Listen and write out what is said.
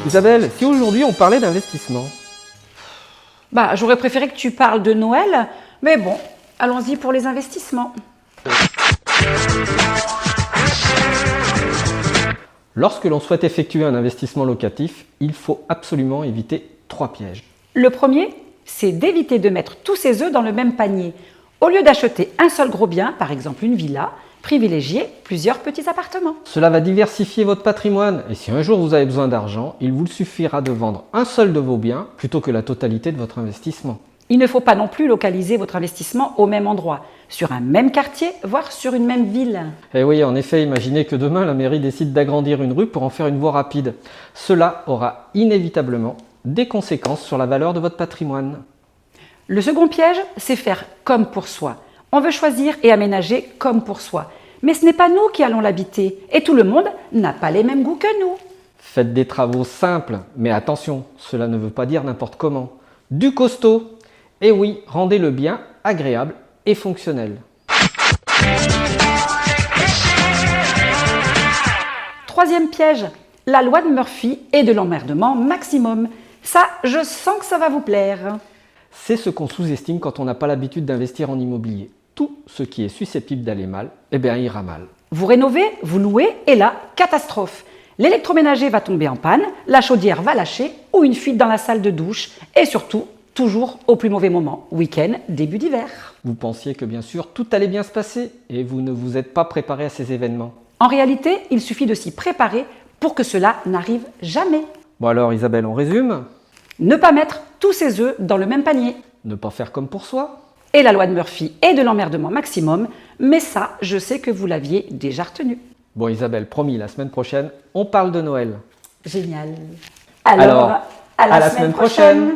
Isabelle, si aujourd'hui on parlait d'investissement? Bah, j'aurais préféré que tu parles de Noël, mais bon, allons-y pour les investissements. Lorsque l'on souhaite effectuer un investissement locatif, il faut absolument éviter 3 pièges. Le premier, c'est d'éviter de mettre tous ses œufs dans le même panier. Au lieu d'acheter un seul gros bien, par exemple une villa, privilégiez plusieurs petits appartements. Cela va diversifier votre patrimoine et si un jour vous avez besoin d'argent, il vous suffira de vendre un seul de vos biens plutôt que la totalité de votre investissement. Il ne faut pas non plus localiser votre investissement au même endroit, sur un même quartier, voire sur une même ville. Et oui, en effet, imaginez que demain la mairie décide d'agrandir une rue pour en faire une voie rapide. Cela aura inévitablement des conséquences sur la valeur de votre patrimoine. Le second piège, c'est faire comme pour soi. On veut choisir et aménager comme pour soi. Mais ce n'est pas nous qui allons l'habiter, et tout le monde n'a pas les mêmes goûts que nous. Faites des travaux simples, mais attention, cela ne veut pas dire n'importe comment. Du costaud. Et oui, rendez le bien agréable et fonctionnel. Troisième piège, la loi de Murphy et de l'emmerdement maximum. Ça, je sens que ça va vous plaire. C'est ce qu'on sous-estime quand on n'a pas l'habitude d'investir en immobilier. Tout ce qui est susceptible d'aller mal, eh bien ira mal. Vous rénovez, vous louez, et là, catastrophe. L'électroménager va tomber en panne, la chaudière va lâcher, ou une fuite dans la salle de douche, et surtout, toujours au plus mauvais moment, week-end, début d'hiver. Vous pensiez que bien sûr tout allait bien se passer et vous ne vous êtes pas préparé à ces événements. En réalité, il suffit de s'y préparer pour que cela n'arrive jamais. Bon alors Isabelle, on résume? Ne pas mettre tous ses œufs dans le même panier. Ne pas faire comme pour soi? Et la loi de Murphy et de l'emmerdement maximum, mais ça, je sais que vous l'aviez déjà retenu. Bon Isabelle, promis, la semaine prochaine, on parle de Noël. Génial. Alors, à la semaine prochaine.